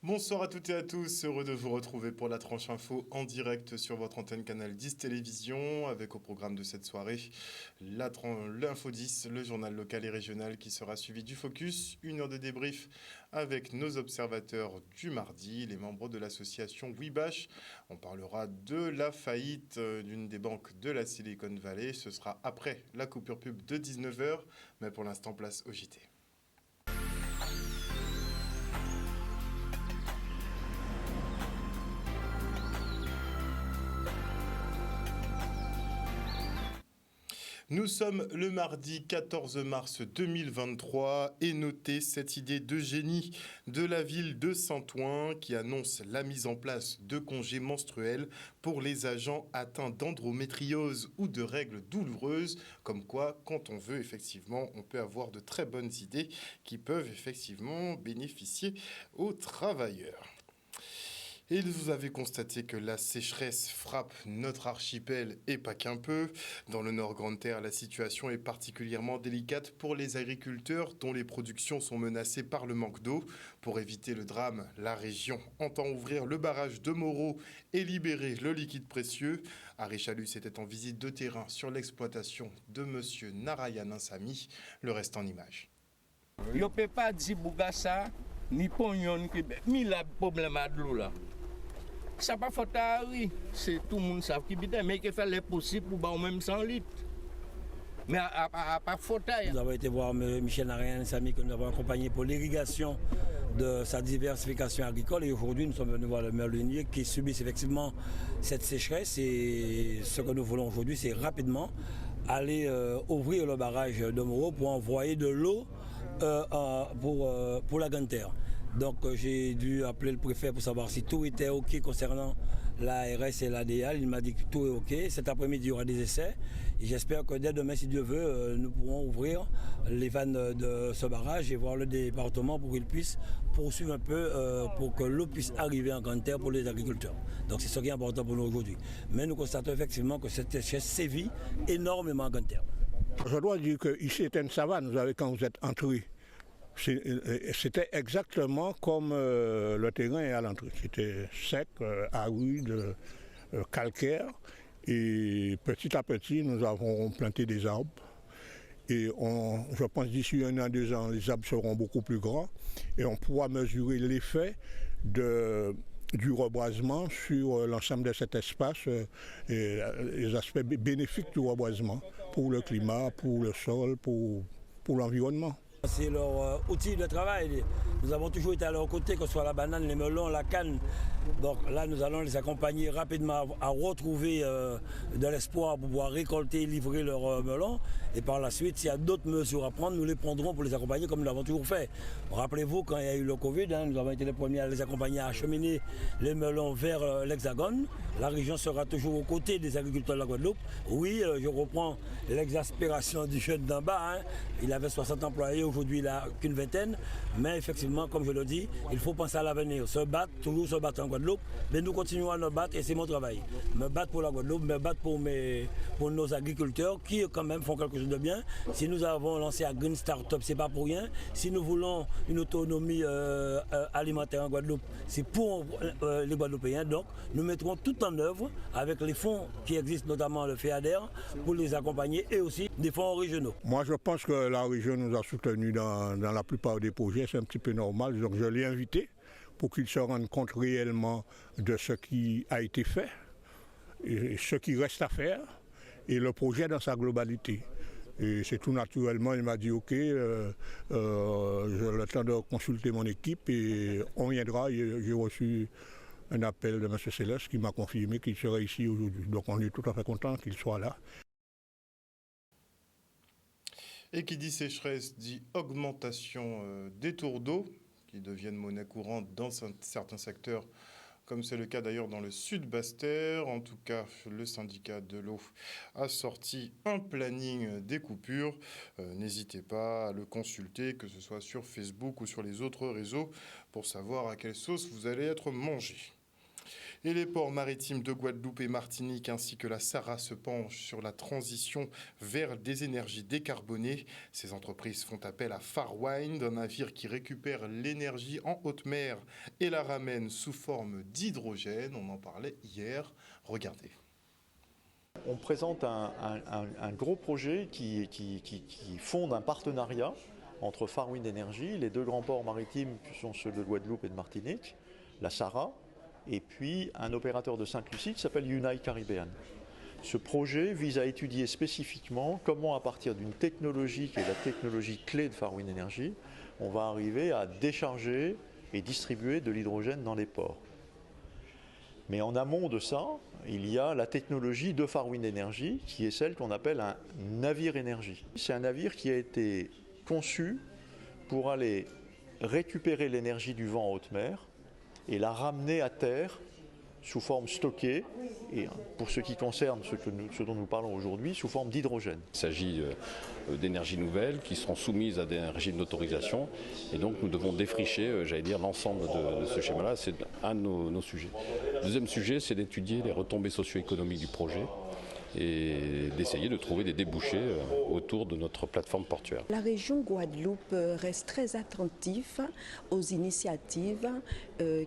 Bonsoir à toutes et à tous, heureux de vous retrouver pour la tranche info en direct sur votre antenne Canal 10 Télévision, avec au programme de cette soirée l'info 10, le journal local et régional qui sera suivi du focus, une heure de débrief avec nos observateurs du mardi, les membres de l'association WeBash. On parlera de la faillite d'une des banques de la Silicon Valley, ce sera après la coupure pub de 19h, mais pour l'instant place au JT. Nous sommes le mardi 14 mars 2023 et notez cette idée de génie de la ville de Saint-Ouen qui annonce la mise en place de congés menstruels pour les agents atteints d'endométriose ou de règles douloureuses. Comme quoi, quand on veut, effectivement, on peut avoir de très bonnes idées qui peuvent effectivement bénéficier aux travailleurs. Et vous avez constaté que la sécheresse frappe notre archipel et pas qu'un peu. Dans le Nord Grande Terre, la situation est particulièrement délicate pour les agriculteurs dont les productions sont menacées par le manque d'eau. Pour éviter le drame, la région entend ouvrir le barrage de Moreau et libérer le liquide précieux. Harry Chalus était en visite de terrain sur l'exploitation de monsieur Narayan Insami. Le reste en images. Yo peut pas dire Bougassa ni pognon ni la problème de l'eau là. Ça pas faute à oui, c'est tout le monde savent qui bite mais qu'il fait les possible pour ba même 100 litres. Mais à pas faute à. Nous avons été voir Michel Narayan Sami que nous avons accompagné pour l'irrigation de sa diversification agricole et aujourd'hui nous sommes venus voir le maire Lunier qui subit effectivement cette sécheresse et ce que nous voulons aujourd'hui c'est rapidement aller ouvrir le barrage de Moreau pour envoyer de l'eau pour la Grande Terre. Donc j'ai dû appeler le préfet pour savoir si tout était OK concernant l'ARS et l'ADL. Il m'a dit que tout est OK. Cet après-midi, il y aura des essais. Et j'espère que dès demain, si Dieu veut, nous pourrons ouvrir les vannes de ce barrage et voir le département pour qu'il puisse poursuivre un peu pour que l'eau puisse arriver en Grande Terre pour les agriculteurs. Donc c'est ce qui est important pour nous aujourd'hui. Mais nous constatons effectivement que cette sécheresse sévit énormément en Grande Terre. Je dois dire qu'ici c'est une savane, vous savez, quand vous êtes entré. C'était exactement comme le terrain est à l'entrée. C'était sec, aride, calcaire. Et petit à petit, nous avons planté des arbres. Et je pense d'ici 1 an, 2 ans, les arbres seront beaucoup plus grands. Et on pourra mesurer l'effet du reboisement sur l'ensemble de cet espace et les aspects bénéfiques du reboisement pour le climat, pour le sol, pour l'environnement. C'est leur outil de travail. Nous avons toujours été à leur côté, que ce soit la banane, les melons, la canne. Donc là, nous allons les accompagner rapidement à retrouver de l'espoir pour pouvoir récolter et livrer leurs melons. Et par la suite, s'il y a d'autres mesures à prendre, nous les prendrons pour les accompagner comme nous l'avons toujours fait. Rappelez-vous, quand il y a eu le Covid, nous avons été les premiers à les accompagner à acheminer les melons vers l'Hexagone. La région sera toujours aux côtés des agriculteurs de la Guadeloupe. Oui, je reprends l'exaspération du jeune d'en bas. Il avait 60 employés, aujourd'hui il n'a qu'une vingtaine. Mais effectivement, comme je le dis, il faut penser à l'avenir. Se battre, toujours se battre en Guadeloupe. Mais nous continuons à nous battre et c'est mon travail. Me battre pour la Guadeloupe, me battre pour nos agriculteurs qui quand même font quelque chose de bien. Si nous avons lancé à Green Startup, c'est pas pour rien. Si nous voulons une autonomie alimentaire en Guadeloupe, c'est pour les Guadeloupéens. Donc nous mettrons tout en œuvre avec les fonds qui existent, notamment le FEADER, pour les accompagner et aussi des fonds régionaux. Moi je pense que la région nous a soutenus dans la plupart des projets, c'est un petit peu normal. Donc je l'ai invité pour qu'il se rende compte réellement de ce qui a été fait, et ce qui reste à faire, et le projet dans sa globalité. Et c'est tout naturellement, il m'a dit ok, j'ai le temps de consulter mon équipe et on viendra. J'ai reçu un appel de M. Céleste qui m'a confirmé qu'il serait ici aujourd'hui. Donc on est tout à fait content qu'il soit là. Et qui dit sécheresse dit augmentation des tours d'eau qui deviennent monnaie courante dans certains secteurs, comme c'est le cas d'ailleurs dans le sud Basse-Terre. En tout cas, le syndicat de l'eau a sorti un planning des coupures. N'hésitez pas à le consulter, que ce soit sur Facebook ou sur les autres réseaux, pour savoir à quelle sauce vous allez être mangé. Et les ports maritimes de Guadeloupe et Martinique ainsi que la SARA se penchent sur la transition vers des énergies décarbonées. Ces entreprises font appel à Farwind, un navire qui récupère l'énergie en haute mer et la ramène sous forme d'hydrogène. On en parlait hier. Regardez. On présente un gros projet qui fonde un partenariat entre Farwind Energy, les deux grands ports maritimes qui sont ceux de Guadeloupe et de Martinique, la SARA, et puis un opérateur de Sainte-Lucie qui s'appelle Unite Caribbean. Ce projet vise à étudier spécifiquement comment, à partir d'une technologie qui est la technologie clé de Farwind Energy, on va arriver à décharger et distribuer de l'hydrogène dans les ports. Mais en amont de ça, il y a la technologie de Farwind Energy qui est celle qu'on appelle un navire énergie. C'est un navire qui a été conçu pour aller récupérer l'énergie du vent en haute mer et la ramener à terre sous forme stockée, et pour ce qui concerne ce dont nous parlons aujourd'hui, sous forme d'hydrogène. Il s'agit d'énergies nouvelles qui seront soumises à des régimes d'autorisation, et donc nous devons défricher, l'ensemble de ce schéma-là. C'est un de nos sujets. Le deuxième sujet, c'est d'étudier les retombées socio-économiques du projet et d'essayer de trouver des débouchés autour de notre plateforme portuaire. La région Guadeloupe reste très attentive aux initiatives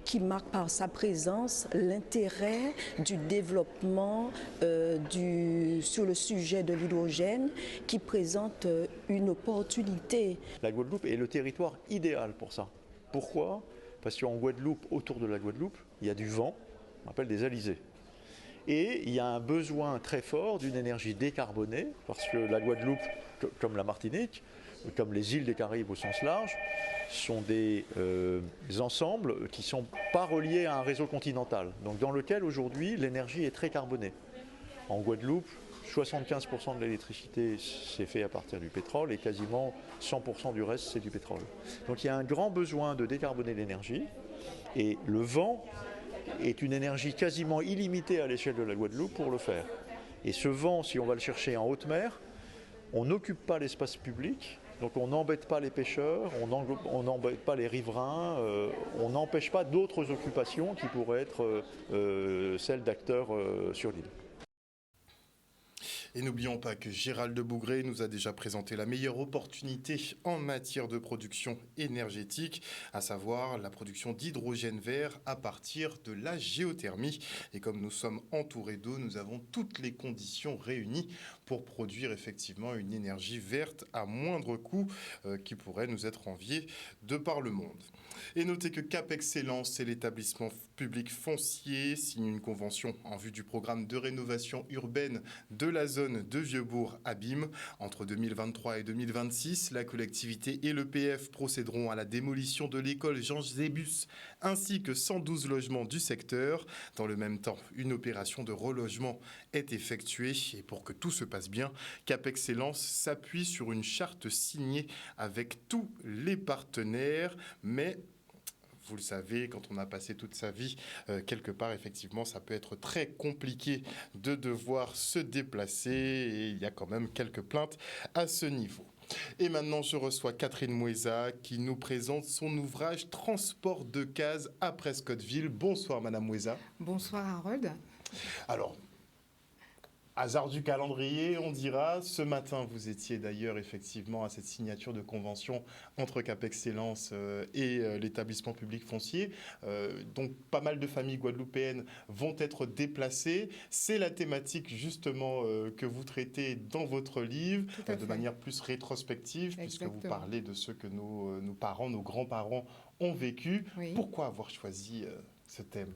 qui marquent par sa présence l'intérêt du développement sur le sujet de l'hydrogène qui présente une opportunité. La Guadeloupe est le territoire idéal pour ça. Pourquoi ? Parce qu'en Guadeloupe, autour de la Guadeloupe, il y a du vent, on appelle des alizés. Et il y a un besoin très fort d'une énergie décarbonée, parce que la Guadeloupe, comme la Martinique, comme les îles des Caraïbes au sens large, sont des ensembles qui ne sont pas reliés à un réseau continental, donc dans lequel aujourd'hui l'énergie est très carbonée. En Guadeloupe, 75% de l'électricité c'est fait à partir du pétrole et quasiment 100% du reste c'est du pétrole. Donc il y a un grand besoin de décarboner l'énergie, et le vent est une énergie quasiment illimitée à l'échelle de la Guadeloupe pour le faire. Et ce vent, si on va le chercher en haute mer, on n'occupe pas l'espace public, donc on n'embête pas les pêcheurs, on n'embête pas les riverains, on n'empêche pas d'autres occupations qui pourraient être celles d'acteurs sur l'île. Et n'oublions pas que Gérald de Bougré nous a déjà présenté la meilleure opportunité en matière de production énergétique, à savoir la production d'hydrogène vert à partir de la géothermie. Et comme nous sommes entourés d'eau, nous avons toutes les conditions réunies pour produire effectivement une énergie verte à moindre coût qui pourrait nous être enviée de par le monde. Et notez que Cap Excellence et l'établissement public foncier signent une convention en vue du programme de rénovation urbaine de la zone de Vieux-Bourg-Abîme. Entre 2023 et 2026, la collectivité et l'EPF procéderont à la démolition de l'école Jean Zébus ainsi que 112 logements du secteur. Dans le même temps, une opération de relogement est effectuée. Et pour que tout se passe bien, Cap Excellence s'appuie sur une charte signée avec tous les partenaires, mais vous le savez, quand on a passé toute sa vie quelque part, effectivement, ça peut être très compliqué de devoir se déplacer et il y a quand même quelques plaintes à ce niveau. Et maintenant, je reçois Catherine Moueza qui nous présente son ouvrage Transport de cases à Prescottville. Bonsoir, Madame Moueza. Bonsoir, Harold. Alors, hasard du calendrier, on dira. Ce matin, vous étiez d'ailleurs effectivement à cette signature de convention entre Cap Excellence et l'établissement public foncier. Donc, pas mal de familles guadeloupéennes vont être déplacées. C'est la thématique justement que vous traitez dans votre livre de manière plus rétrospective, puisque vous parlez de ce que nos parents, nos grands-parents ont vécu. Oui. Pourquoi avoir choisi ce thème ?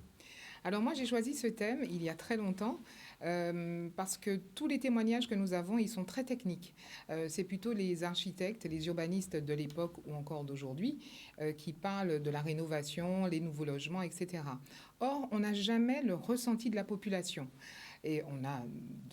Alors moi, j'ai choisi ce thème il y a très longtemps parce que tous les témoignages que nous avons, ils sont très techniques. C'est plutôt les architectes, les urbanistes de l'époque ou encore d'aujourd'hui qui parlent de la rénovation, les nouveaux logements, etc. Or, on n'a jamais le ressenti de la population. Et on a,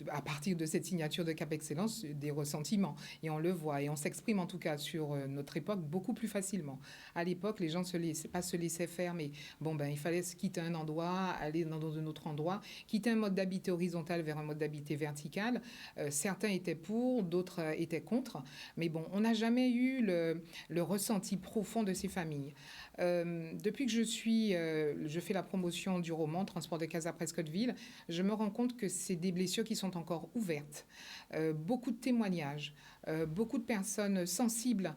à partir de cette signature de Cap Excellence, des ressentiments. Et on le voit. Et on s'exprime en tout cas sur notre époque beaucoup plus facilement. À l'époque, les gens ne se laissaient faire, mais il fallait se quitter un endroit, aller dans un autre endroit, quitter un mode d'habiter horizontal vers un mode d'habiter vertical. Certains étaient pour, d'autres étaient contre. Mais on n'a jamais eu le ressenti profond de ces familles. Depuis que je fais la promotion du roman Transport de Casa Prescottville, je me rends compte que c'est des blessures qui sont encore ouvertes. Beaucoup de témoignages, beaucoup de personnes sensibles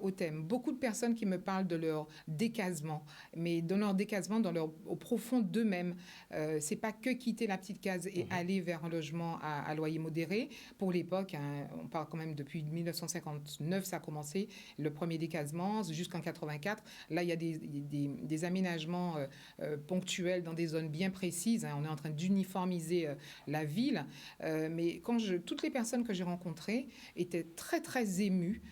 au thème, beaucoup de personnes qui me parlent de leur décasement, mais de leur décasement au profond d'eux-mêmes. C'est pas que quitter la petite case et aller vers un logement à loyer modéré. Pour l'époque, on parle quand même depuis 1959, ça a commencé, le premier décasement, jusqu'en 84. Là, il y a des aménagements ponctuels dans des zones bien précises. On est en train d'uniformiser la ville. Mais toutes les personnes que j'ai rencontrées étaient très, très émues.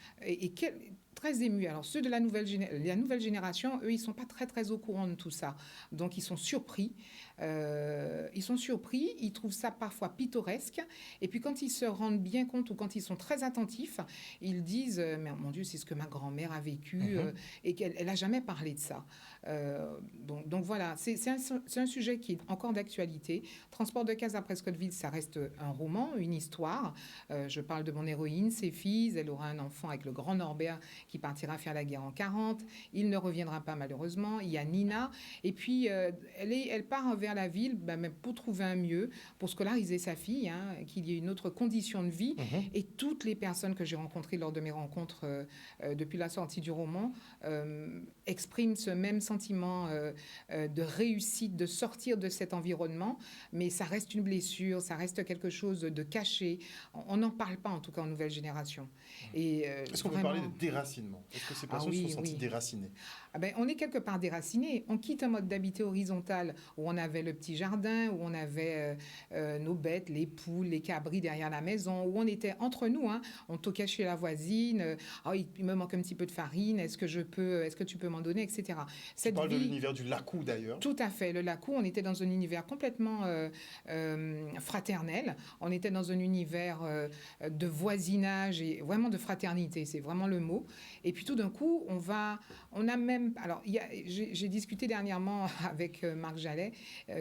Très émus. Alors, ceux de la nouvelle génération, eux, ils ne sont pas très, très au courant de tout ça. Donc, ils sont surpris. Ils trouvent ça parfois pittoresque. Et puis, quand ils se rendent bien compte ou quand ils sont très attentifs, ils disent « Mais mon Dieu, c'est ce que ma grand-mère a vécu et qu'elle n'a jamais parlé de ça. » Donc voilà, c'est un sujet qui est encore d'actualité. Transport de Casa Prescottville, ça reste un roman, une histoire. Je parle de mon héroïne, ses filles. Elle aura un enfant avec le grand Norbert qui partira faire la guerre en 40. Il ne reviendra pas malheureusement. Il y a Nina. Et puis, elle part vers la ville même pour trouver un mieux, pour scolariser sa fille, qu'il y ait une autre condition de vie. Et toutes les personnes que j'ai rencontrées lors de mes rencontres depuis la sortie du roman expriment ce même sentiment de réussite, de sortir de cet environnement. Mais ça reste une blessure, ça reste quelque chose de caché. On n'en parle pas, en tout cas, en nouvelle génération. Est-ce qu'on peut parler de déracinement? Est-ce que ces personnes sont senties déracinées? On est quelque part déraciné. On quitte un mode d'habiter horizontal où on avait le petit jardin, où on avait nos bêtes, les poules, les cabris derrière la maison, où on était entre nous. On toquait chez la voisine. Il me manque un petit peu de farine. Est-ce que tu peux m'en donner, etc. Tu parles de l'univers du Lacou, d'ailleurs. Tout à fait. Le Lacou, on était dans un univers complètement fraternel. On était dans un univers de voisinage et vraiment de fraternité. C'est vraiment le mot. Et puis tout d'un coup, on a même... Alors, j'ai discuté dernièrement avec Marc Jallet,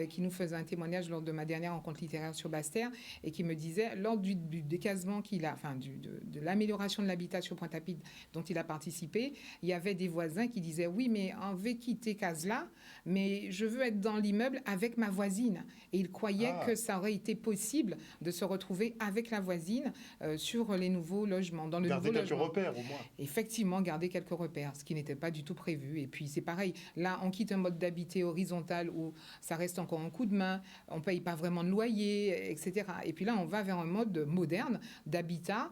qui nous faisait un témoignage lors de ma dernière rencontre littéraire sur Basse-Terre, et qui me disait, lors du décasement de l'amélioration de l'habitat sur Pointe-à-Pitre dont il a participé, il y avait des voisins qui disaient, oui, mais on veut quitter Case-là, mais je veux être dans l'immeuble avec ma voisine. Et il croyait que ça aurait été possible de se retrouver avec la voisine sur les nouveaux logements. Garder quelques repères, au moins. Effectivement, garder quelques repères, ce qui n'était pas du tout prévu. Et puis, c'est pareil. Là, on quitte un mode d'habiter horizontal où ça reste encore un coup de main, on ne paye pas vraiment de loyer, etc. Et puis là, on va vers un mode moderne d'habitat.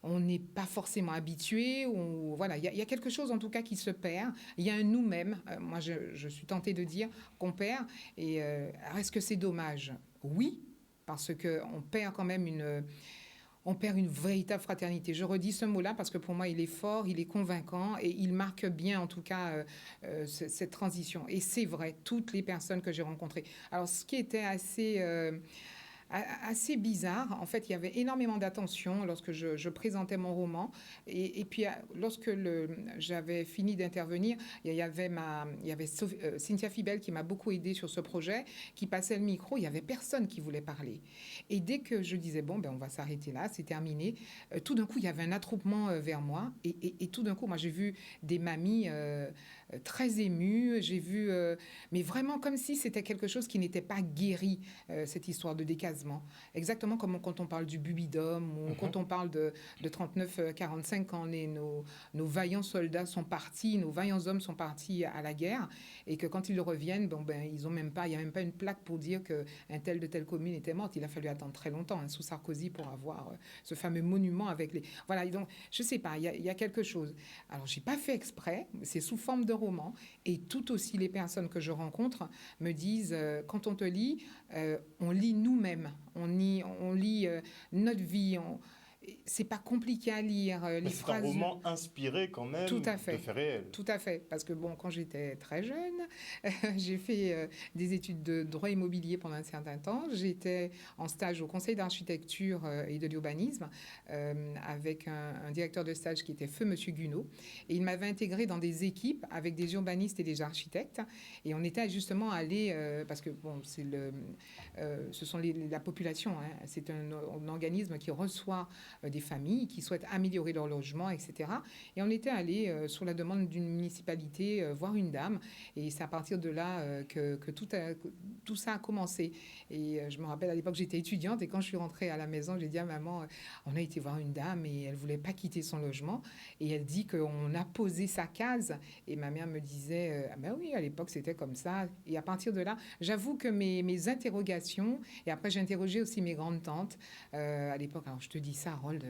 On n'est pas forcément habitué. Voilà, il y a quelque chose, en tout cas, qui se perd. Il y a un nous-mêmes. Moi, je suis tentée de dire qu'on perd. Et est-ce que c'est dommage? Oui, parce qu'on perd quand même on perd une véritable fraternité. Je redis ce mot-là parce que pour moi, il est fort, il est convaincant et il marque bien, en tout cas, cette transition. Et c'est vrai, toutes les personnes que j'ai rencontrées. Alors, ce qui était assez bizarre. En fait, il y avait énormément d'attention lorsque je présentais mon roman. Et puis, lorsque j'avais fini d'intervenir, il y avait Cynthia Fibel qui m'a beaucoup aidée sur ce projet, qui passait le micro. Il n'y avait personne qui voulait parler. Et dès que je disais, on va s'arrêter là, c'est terminé, tout d'un coup, il y avait un attroupement vers moi. Et tout d'un coup, moi, j'ai vu des mamies très émues. J'ai vu, mais vraiment comme si c'était quelque chose qui n'était pas guéri, cette histoire de décasement. Exactement comme quand on parle du Bubidum ou quand on parle de 39-45, quand nos vaillants soldats sont partis, nos vaillants hommes sont partis à la guerre et que quand ils reviennent, ils ont même pas, il n'y a même pas une plaque pour dire qu'un tel de telle commune était morte. Il a fallu attendre très longtemps sous Sarkozy pour avoir ce fameux monument avec les... Voilà, donc je sais pas, il y a quelque chose. Alors, j'ai pas fait exprès, c'est sous forme de roman et tout aussi les personnes que je rencontre me disent, quand on te lit, on lit nous-mêmes. On lit notre vie. c'est pas compliqué à lire. Les c'est phrases. un roman inspiré quand même Tout à fait. de faits réels. Tout à fait. Parce que bon, quand j'étais très jeune, j'ai fait des études de droit immobilier pendant un certain temps. J'étais en stage au Conseil d'architecture et de l'urbanisme avec un directeur de stage qui était feu Monsieur Gunaud. Et il m'avait intégré dans des équipes avec des urbanistes et des architectes. Et on était justement allés, parce que bon, ce sont la population. Hein. C'est un organisme qui reçoit des familles qui souhaitent améliorer leur logement, etc. Et on était allé sur la demande d'une municipalité voir une dame. Et c'est à partir de là que tout ça a commencé. Et je me rappelle, à l'époque, j'étais étudiante. Et quand je suis rentrée à la maison, j'ai dit à maman, on a été voir une dame et elle ne voulait pas quitter son logement. Et elle dit qu'on a posé sa case. Et ma mère me disait, ah ben oui, à l'époque, c'était comme ça. Et à partir de là, j'avoue que mes interrogations, et après, j'ai interrogé aussi mes grandes tantes à l'époque. Alors, je te dis ça, Harold,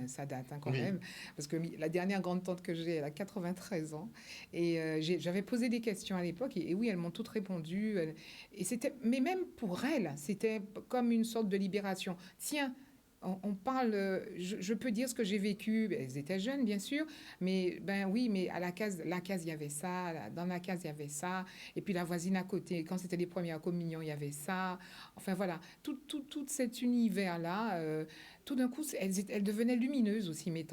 ça date quand même. Parce que la dernière grande tante que j'ai, elle a 93 ans. Et j'avais posé des questions à l'époque. Et oui, elles m'ont toutes répondu. Mais même pour elles, c'était comme une sorte de libération. Tiens, on parle, je peux dire ce que j'ai vécu. Elles étaient jeunes, bien sûr, mais ben oui, mais à la case, il y avait ça. Dans la case, il y avait ça. Et puis la voisine à côté, quand c'était les premières communions, il y avait ça. Enfin voilà, tout cet univers-là. Tout d'un coup, elles devenaient lumineuses aussi, mes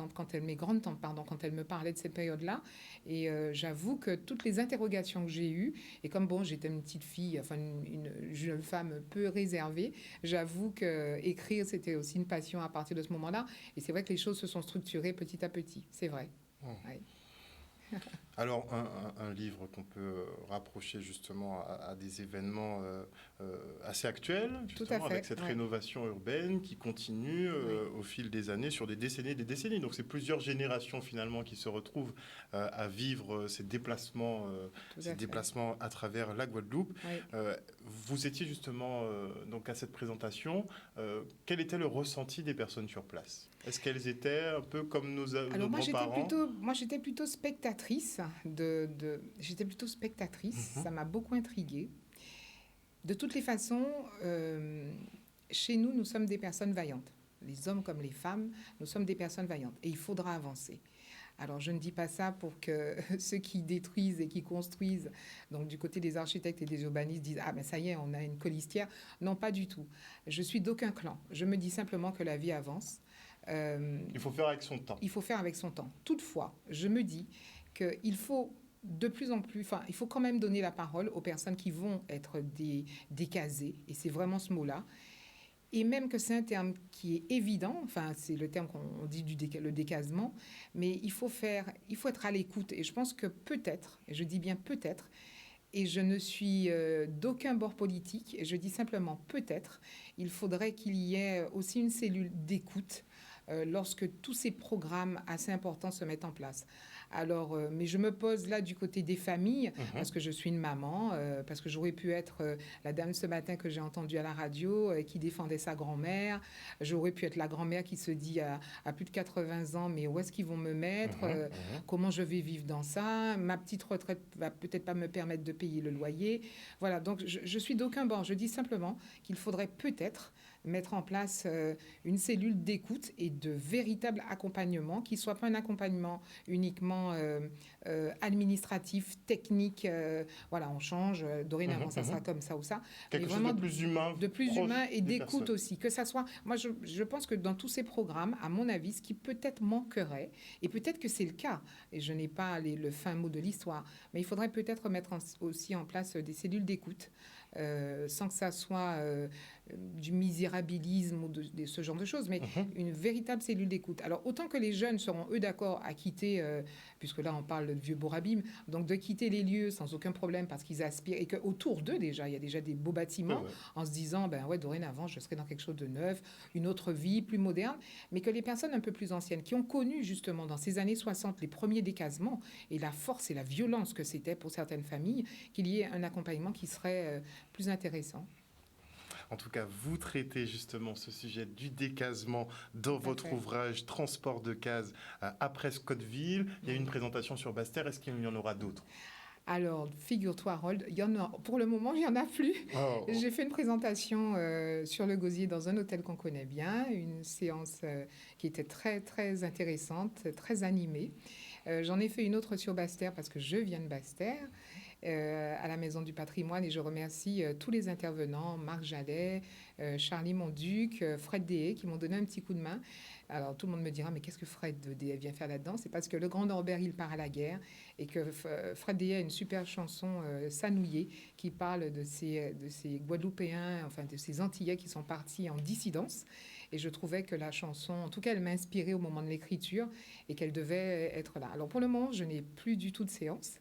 grandes tantes, quand elles me parlaient de cette période-là. Et j'avoue que toutes les interrogations que j'ai eues, et comme bon, j'étais une petite fille, enfin une jeune femme peu réservée, j'avoue que écrire, c'était aussi une passion à partir de ce moment-là. Et c'est vrai que les choses se sont structurées petit à petit, c'est vrai. Ouais. Alors, un livre qu'on peut rapprocher justement à des événements assez actuels, justement, avec cette rénovation urbaine qui continue au fil des années, sur des décennies et des décennies. Donc, c'est plusieurs générations finalement qui se retrouvent à vivre ces déplacements à travers la Guadeloupe. Oui. Vous étiez justement donc à cette présentation. Quel était le ressenti des personnes sur place ? Est-ce qu'elles étaient un peu comme nos grands-parents ? Moi, j'étais plutôt spectatrice. J'étais plutôt spectatrice. Ça m'a beaucoup intriguée. De toutes les façons, chez nous, nous sommes des personnes vaillantes. Les hommes comme les femmes, nous sommes des personnes vaillantes. Et il faudra avancer. Alors, je ne dis pas ça pour que ceux qui détruisent et qui construisent, donc du côté des architectes et des urbanistes, disent « Ah, ben ça y est, on a une colistière ». Non, pas du tout. Je suis d'aucun clan. Je me dis simplement que la vie avance. Il faut faire avec son temps. Il faut faire avec son temps. Toutefois, je me dis qu'il faut de plus en plus... il faut quand même donner la parole aux personnes qui vont être décasées. Et c'est vraiment ce mot-là. Et même que c'est un terme qui est évident, c'est le terme qu'on dit le décasement, mais il faut être à l'écoute. Et je pense que peut-être, et je dis bien peut-être, et je ne suis d'aucun bord politique, et je dis simplement peut-être, il faudrait qu'il y ait aussi une cellule d'écoute lorsque tous ces programmes assez importants se mettent en place. Alors, mais je me pose là du côté des familles, parce que je suis une maman, parce que j'aurais pu être la dame ce matin que j'ai entendue à la radio, qui défendait sa grand-mère. J'aurais pu être la grand-mère qui se dit à plus de 80 ans, mais où est-ce qu'ils vont me mettre comment je vais vivre dans ça? Ma petite retraite va peut-être pas me permettre de payer le loyer. Voilà, donc je suis d'aucun bord. Je dis simplement qu'il faudrait peut-être mettre en place une cellule d'écoute et de véritable accompagnement, qui ne soit pas un accompagnement uniquement administratif, technique. Voilà, on change, dorénavant, ça sera comme ça ou ça. Quelque chose de plus humain. De plus humain et d'écoute aussi. Que ça soit... Moi, je pense que dans tous ces programmes, à mon avis, ce qui peut-être manquerait, et peut-être que c'est le cas, et je n'ai pas le fin mot de l'histoire, mais il faudrait peut-être mettre aussi en place des cellules d'écoute, sans que ça soit du misérabilisme ou de ce genre de choses, mais une véritable cellule d'écoute. Alors, autant que les jeunes seront, eux, d'accord à quitter, puisque là, on parle de vieux Borabim, donc de quitter les lieux sans aucun problème parce qu'ils aspirent, et qu'autour d'eux, déjà, il y a déjà des beaux bâtiments, en se disant, dorénavant, je serai dans quelque chose de neuf, une autre vie, plus moderne, mais que les personnes un peu plus anciennes, qui ont connu, justement, dans ces années 60, les premiers décasements, et la force et la violence que c'était pour certaines familles, qu'il y ait un accompagnement qui serait plus intéressant. En tout cas, vous traitez justement ce sujet du décasement dans votre ouvrage Transport de cases après Scottville. Il y a une présentation sur Basse-Terre. Est-ce qu'il y en aura d'autres ? Alors, figure-toi, Harold, pour le moment, il n'y en a plus. Oh. J'ai fait une présentation sur le gosier dans un hôtel qu'on connaît bien, une séance qui était très, très intéressante, très animée. J'en ai fait une autre sur Basse-Terre parce que je viens de Basse-Terre, à la Maison du Patrimoine, et je remercie tous les intervenants, Marc Jallet, Charlie Monduc, Fred Deshaies, qui m'ont donné un petit coup de main. Alors, tout le monde me dira, mais qu'est-ce que Fred Deshaies vient faire là-dedans? C'est parce que le grand Norbert, il part à la guerre, et que Fred Deshaies a une super chanson, Sanouillé, qui parle de ces Guadeloupéens, enfin de ces Antillais qui sont partis en dissidence. Et je trouvais que la chanson, en tout cas, elle m'a inspirée au moment de l'écriture et qu'elle devait être là. Alors, pour le moment, je n'ai plus du tout de séance.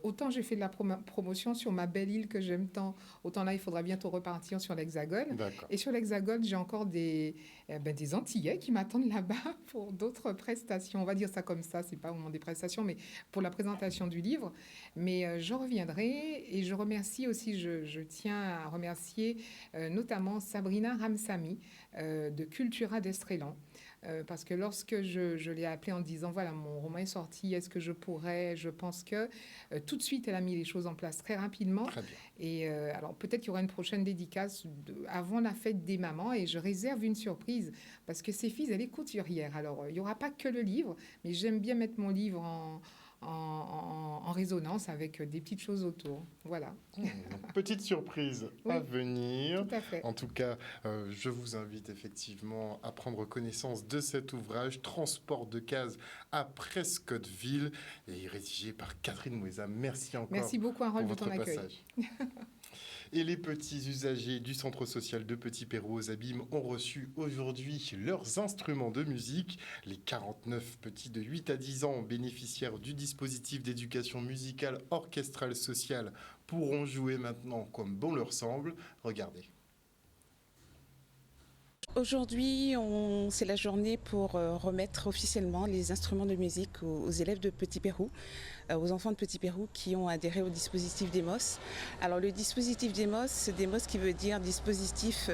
Autant j'ai fait de la promotion sur ma belle île que j'aime tant, autant là, il faudra bientôt repartir sur l'Hexagone. D'accord. Et sur l'Hexagone, j'ai encore des Antillais qui m'attendent là-bas pour d'autres prestations. On va dire ça comme ça, c'est pas au moment des prestations, mais pour la présentation du livre. Mais je reviendrai, et je remercie aussi, je tiens à remercier notamment Sabrina Ramsamy de Cultura d'Estrelan. Parce que lorsque je l'ai appelée en disant, voilà, mon roman est sorti, est-ce que je pense que tout de suite, elle a mis les choses en place très rapidement. Très bien. Et alors, peut-être qu'il y aura une prochaine dédicace avant la fête des mamans, et je réserve une surprise, parce que ses filles, elle est couturière. Alors, il n'y aura pas que le livre, mais j'aime bien mettre mon livre en résonance avec des petites choses autour. Voilà. Petite surprise à venir. Tout à fait. En tout cas, je vous invite effectivement à prendre connaissance de cet ouvrage, Transport de cases à Prescottville, et rédigé par Catherine Moueza. Merci encore. Merci beaucoup, Harold, pour de votre ton accueil. passage. Et les petits usagers du centre social de Petit-Pérou aux Abîmes ont reçu aujourd'hui leurs instruments de musique. Les 49 petits de 8 à 10 ans bénéficiaires du dispositif d'éducation musicale orchestrale sociale pourront jouer maintenant comme bon leur semble. Regardez. Aujourd'hui, c'est la journée pour remettre officiellement les instruments de musique aux élèves de Petit-Pérou, aux enfants de Petit-Pérou qui ont adhéré au dispositif DEMOS. Alors le dispositif DEMOS qui veut dire dispositif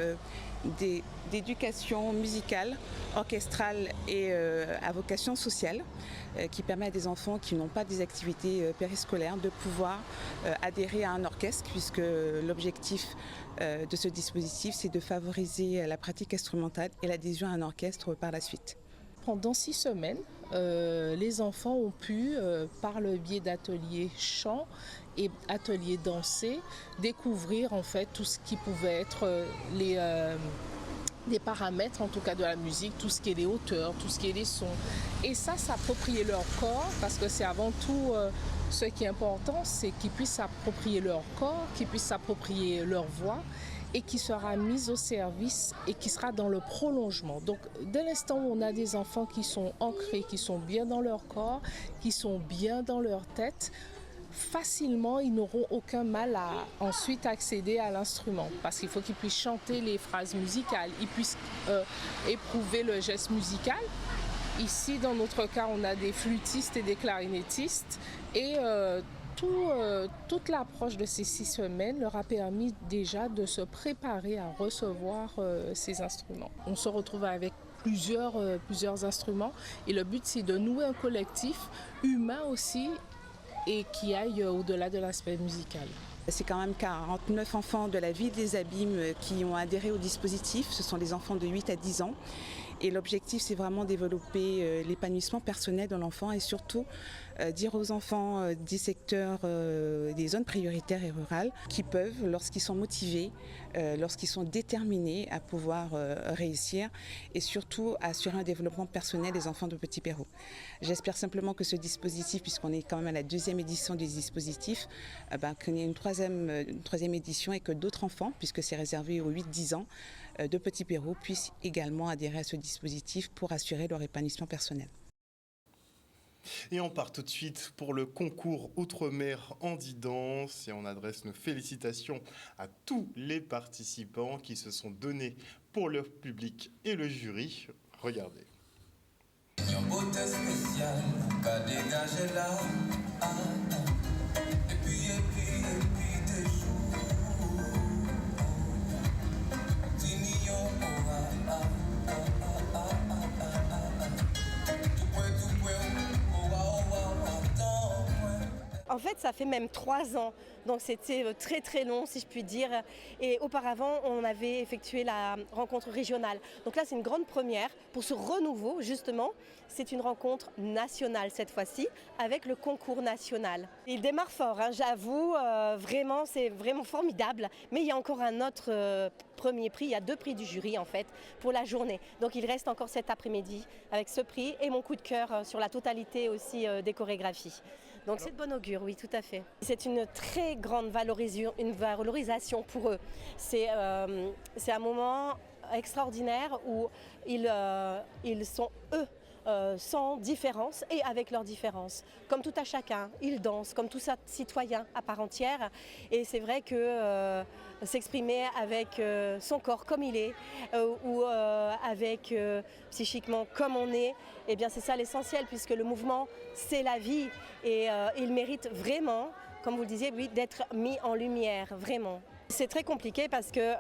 d'éducation musicale, orchestrale et à vocation sociale, qui permet à des enfants qui n'ont pas des activités périscolaires de pouvoir adhérer à un orchestre, puisque l'objectif de ce dispositif, c'est de favoriser la pratique instrumentale et l'adhésion à un orchestre par la suite. Pendant 6 semaines, les enfants ont pu, par le biais d'ateliers chant et ateliers dansés, découvrir en fait tout ce qui pouvait être des paramètres en tout cas de la musique, tout ce qui est les hauteurs, tout ce qui est les sons. Et ça, s'approprier leur corps, parce que c'est avant tout ce qui est important, c'est qu'ils puissent s'approprier leur corps, qu'ils puissent s'approprier leur voix, et qui sera mise au service et qui sera dans le prolongement. Donc, dès l'instant où on a des enfants qui sont ancrés, qui sont bien dans leur corps, qui sont bien dans leur tête, facilement, ils n'auront aucun mal à ensuite accéder à l'instrument. Parce qu'il faut qu'ils puissent chanter les phrases musicales, ils puissent éprouver le geste musical. Ici, dans notre cas, on a des flûtistes et des clarinettistes. Et toute l'approche de ces 6 semaines leur a permis déjà de se préparer à recevoir ces instruments. On se retrouve avec plusieurs instruments et le but, c'est de nouer un collectif humain aussi et qui aille au-delà de l'aspect musical. C'est quand même 49 enfants de la ville des Abîmes qui ont adhéré au dispositif. Ce sont des enfants de 8 à 10 ans. Et l'objectif, c'est vraiment développer l'épanouissement personnel de l'enfant et surtout dire aux enfants des secteurs, des zones prioritaires et rurales qui peuvent, lorsqu'ils sont motivés, lorsqu'ils sont déterminés à pouvoir réussir et surtout assurer un développement personnel des enfants de Petit-Pérou. J'espère simplement que ce dispositif, puisqu'on est quand même à la 2e édition du dispositif, qu'il y ait une troisième édition et que d'autres enfants, puisque c'est réservé aux 8-10 ans de Petit-Pérou, puissent également adhérer à ce dispositif pour assurer leur épanouissement personnel. Et on part tout de suite pour le concours Outre-mer Handi-Danse et on adresse nos félicitations à tous les participants qui se sont donnés pour leur public et le jury. Regardez. Une beauté spéciale qu'a dégagé là. Et puis des jours. Tignon, En fait, ça fait même 3 ans, donc c'était très très long si je puis dire. Et auparavant, on avait effectué la rencontre régionale. Donc là, c'est une grande première pour ce renouveau, justement. C'est une rencontre nationale cette fois-ci, avec le concours national. Il démarre fort, hein, j'avoue, vraiment, c'est vraiment formidable. Mais il y a encore un autre premier prix, il y a 2 prix du jury en fait, pour la journée. Donc il reste encore cet après-midi avec ce prix et mon coup de cœur sur la totalité aussi des chorégraphies. Donc c'est de bon augure, oui, tout à fait. C'est une très grande valorisation pour eux. C'est un moment extraordinaire où ils sont eux, sans différence et avec leurs différences. Comme tout à chacun, ils dansent comme tout citoyen à part entière. Et c'est vrai que s'exprimer avec son corps comme il est ou avec psychiquement comme on est, eh bien c'est ça l'essentiel puisque le mouvement c'est la vie et il mérite vraiment, comme vous le disiez, oui, d'être mis en lumière, vraiment. C'est très compliqué parce que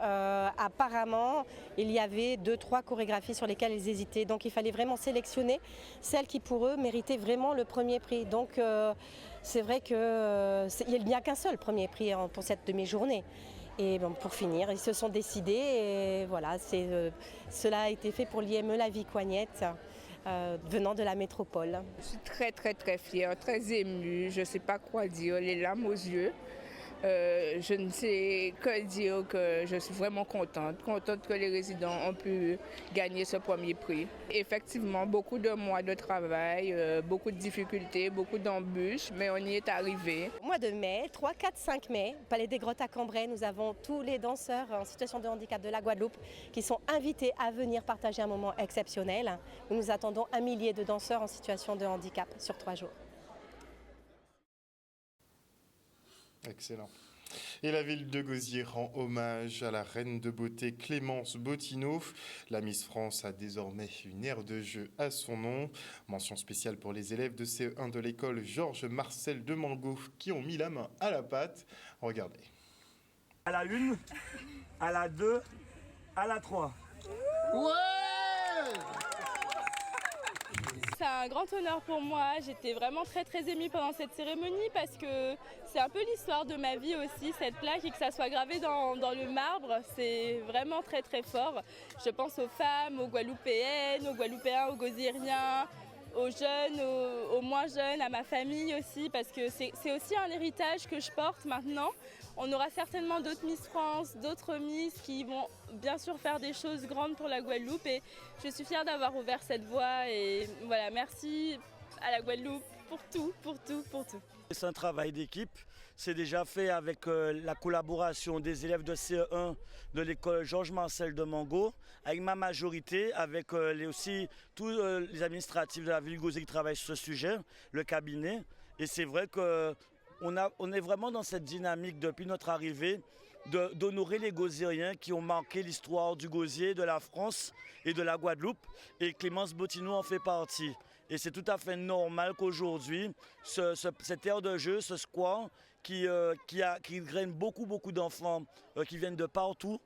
apparemment il y avait 2-3 chorégraphies sur lesquelles ils hésitaient, donc il fallait vraiment sélectionner celles qui pour eux méritaient vraiment le premier prix. Donc c'est vrai qu'il n'y a qu'un seul premier prix pour cette demi-journée. Et bon, pour finir, ils se sont décidés et voilà, cela a été fait pour l'IME La Vie Coignette. Venant de la métropole. Je suis très très très fière, très émue, je ne sais pas quoi dire, les larmes aux yeux. Je ne sais que dire que je suis vraiment contente que les résidents ont pu gagner ce premier prix. Effectivement, beaucoup de mois de travail, beaucoup de difficultés, beaucoup d'embûches, mais on y est arrivé. Au mois de mai, 3, 4, 5 mai, au Palais des Grottes à Cambrai, nous avons tous les danseurs en situation de handicap de la Guadeloupe qui sont invités à venir partager un moment exceptionnel. Nous attendons 1 millier de danseurs en situation de handicap sur 3 jours. Excellent. Et la ville de Gosier rend hommage à la reine de beauté Clémence Bottineau. La Miss France a désormais une aire de jeu à son nom. Mention spéciale pour les élèves de CE1 de l'école Georges Marcel de Mango qui ont mis la main à la pâte. Regardez. À la 1, à la 2, à la 3. Ouais! C'est un grand honneur pour moi, j'étais vraiment très très émue pendant cette cérémonie parce que c'est un peu l'histoire de ma vie aussi, cette plaque, et que ça soit gravé dans le marbre, c'est vraiment très très fort. Je pense aux femmes, aux Guadeloupéennes, aux Guadeloupéens, aux Gosiériens, aux jeunes, aux moins jeunes, à ma famille aussi, parce que c'est aussi un héritage que je porte maintenant. On aura certainement d'autres Miss France, d'autres Miss qui vont bien sûr faire des choses grandes pour la Guadeloupe et je suis fière d'avoir ouvert cette voie et voilà, merci à la Guadeloupe pour tout, pour tout, pour tout. C'est un travail d'équipe, c'est déjà fait avec la collaboration des élèves de CE1 de l'école Georges Marcel de Mango, avec ma majorité, avec aussi tous les administratifs de la ville de Gosier qui travaillent sur ce sujet, le cabinet, et c'est vrai que on est vraiment dans cette dynamique depuis notre arrivée d'honorer les Gosiériens qui ont marqué l'histoire du Gosier, de la France et de la Guadeloupe. Et Clémence Bottineau en fait partie. Et c'est tout à fait normal qu'aujourd'hui, cette aire de jeu, ce square, qui graine beaucoup d'enfants qui viennent de partout,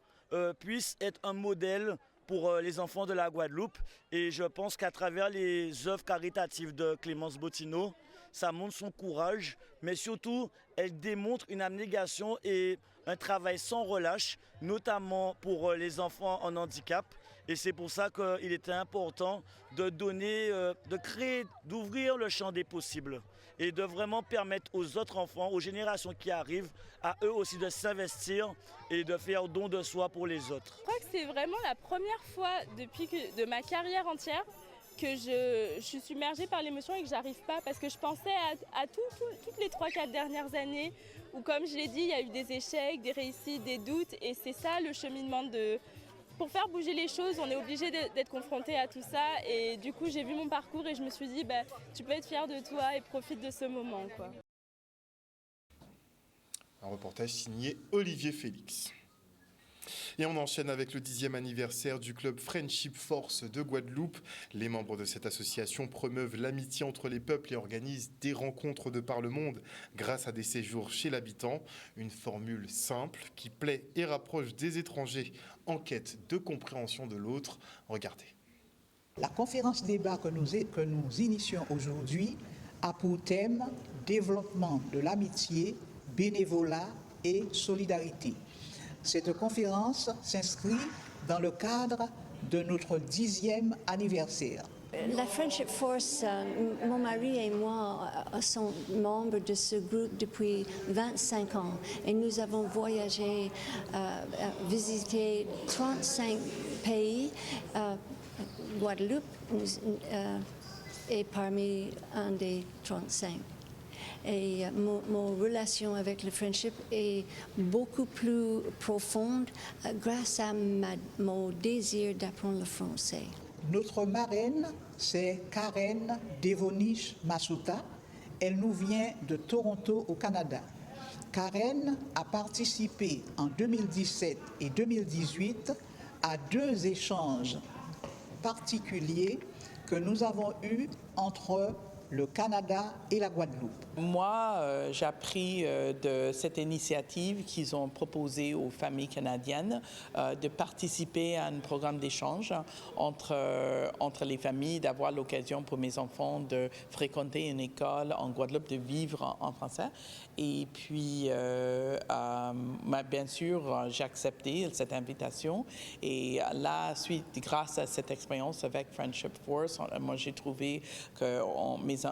puisse être un modèle pour les enfants de la Guadeloupe. Et je pense qu'à travers les œuvres caritatives de Clémence Bottineau, ça montre son courage, mais surtout, elle démontre une abnégation et un travail sans relâche, notamment pour les enfants en handicap. Et c'est pour ça qu'il était important de donner, de créer, d'ouvrir le champ des possibles et de vraiment permettre aux autres enfants, aux générations qui arrivent, à eux aussi de s'investir et de faire don de soi pour les autres. Je crois que c'est vraiment la première fois de ma carrière entière que je suis submergée par l'émotion et que j'arrive pas parce que je pensais à toutes les 3-4 dernières années où, comme je l'ai dit, il y a eu des échecs, des réussites, des doutes et c'est ça le cheminement pour faire bouger les choses, on est obligé d'être confronté à tout ça et du coup j'ai vu mon parcours et je me suis dit tu peux être fier de toi et profite de ce moment, quoi. Un reportage signé Olivier Félix. Et on enchaîne avec le 10e anniversaire du club Friendship Force de Guadeloupe. Les membres de cette association promeuvent l'amitié entre les peuples et organisent des rencontres de par le monde grâce à des séjours chez l'habitant. Une formule simple qui plaît et rapproche des étrangers en quête de compréhension de l'autre. Regardez. La conférence débat que nous initions aujourd'hui a pour thème développement de l'amitié, bénévolat et solidarité. Cette conférence s'inscrit dans le cadre de notre 10e anniversaire. La Friendship Force, mon mari et moi sont membres de ce groupe depuis 25 ans et nous avons voyagé, visité 35 pays. Guadeloupe est parmi un des 35. Et mon relation avec le Friendship est beaucoup plus profonde grâce à mon désir d'apprendre le français. Notre marraine, c'est Karen Devonish Masuta. Elle nous vient de Toronto au Canada. Karen a participé en 2017 et 2018 à 2 échanges particuliers que nous avons eus entre le Canada et la Guadeloupe. Moi, j'ai appris de cette initiative qu'ils ont proposée aux familles canadiennes de participer à un programme d'échange entre les familles, d'avoir l'occasion pour mes enfants de fréquenter une école en Guadeloupe, de vivre en français. Et puis, bien sûr, j'ai accepté cette invitation. Et là, grâce à cette expérience avec Friendship Force, moi, j'ai trouvé que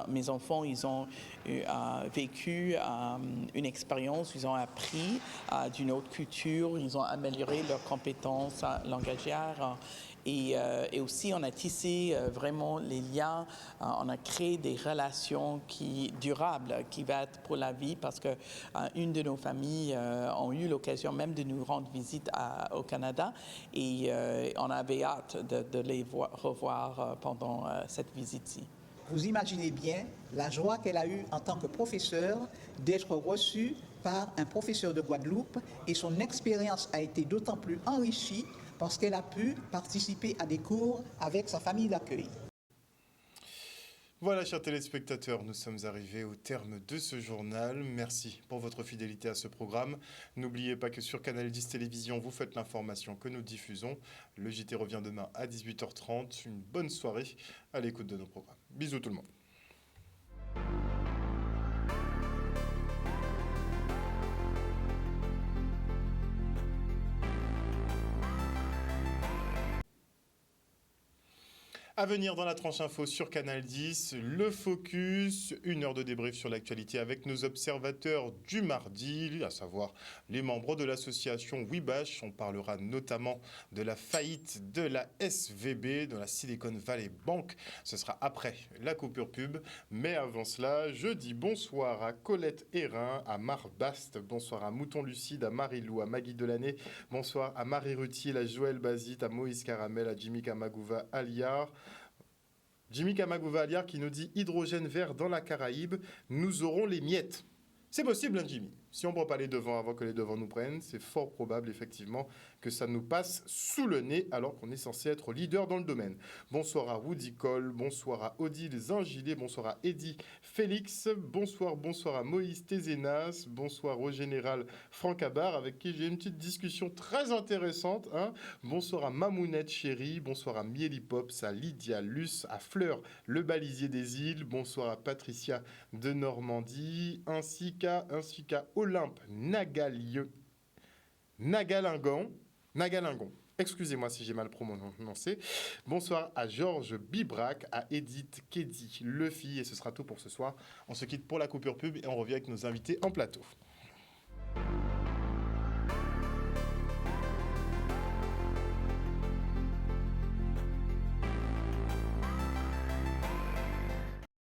mes enfants, ils ont vécu une expérience, ils ont appris d'une autre culture, ils ont amélioré leurs compétences langagières. Et aussi, on a tissé vraiment les liens, on a créé des relations durables qui vont être pour la vie parce qu'une de nos familles ont eu l'occasion même de nous rendre visite au Canada et on avait hâte de les revoir pendant cette visite-ci. Vous imaginez bien la joie qu'elle a eue en tant que professeure d'être reçue par un professeur de Guadeloupe et son expérience a été d'autant plus enrichie parce qu'elle a pu participer à des cours avec sa famille d'accueil. Voilà, chers téléspectateurs, nous sommes arrivés au terme de ce journal. Merci pour votre fidélité à ce programme. N'oubliez pas que sur Canal 10 Télévision, vous faites l'information que nous diffusons. Le JT revient demain à 18h30. Une bonne soirée à l'écoute de nos programmes. Bisous tout le monde. À venir dans la tranche info sur Canal 10, le focus, 1 heure de débrief sur l'actualité avec nos observateurs du mardi, à savoir les membres de l'association WeBash. On parlera notamment de la faillite de la SVB, de la Silicon Valley Bank. Ce sera après la coupure pub. Mais avant cela, je dis bonsoir à Colette Hérin, à Marc Bast, bonsoir à Mouton Lucide, à Marie-Lou, à Maggie Delaney, bonsoir à Marie Rutier, à Joël Bazit, à Moïse Caramel, à Jimmy Kamagouva Aliar. Jimmy Kamagouva Aliar qui nous dit hydrogène vert dans la Caraïbe, nous aurons les miettes. C'est possible, hein, Jimmy. Si on ne prend pas les devants avant que les devants nous prennent, c'est fort probable, effectivement, que ça nous passe sous le nez alors qu'on est censé être leader dans le domaine. Bonsoir à Woody Cole, bonsoir à Odile Zingilet, bonsoir à Eddy Félix, bonsoir à Moïse Tézénas, bonsoir au général Franck Abar, avec qui j'ai une petite discussion très intéressante. Hein. Bonsoir à Mamounette Chéri, bonsoir à Mieli Pops, à Lydia Luce, à Fleur, le balisier des îles, bonsoir à Patricia de Normandie, ainsi qu'à Olympe Nagalingon. Excusez-moi si j'ai mal prononcé. Bonsoir à Georges Bibrac, à Edith Keddy Lefi. Et ce sera tout pour ce soir. On se quitte pour la coupure pub et on revient avec nos invités en plateau.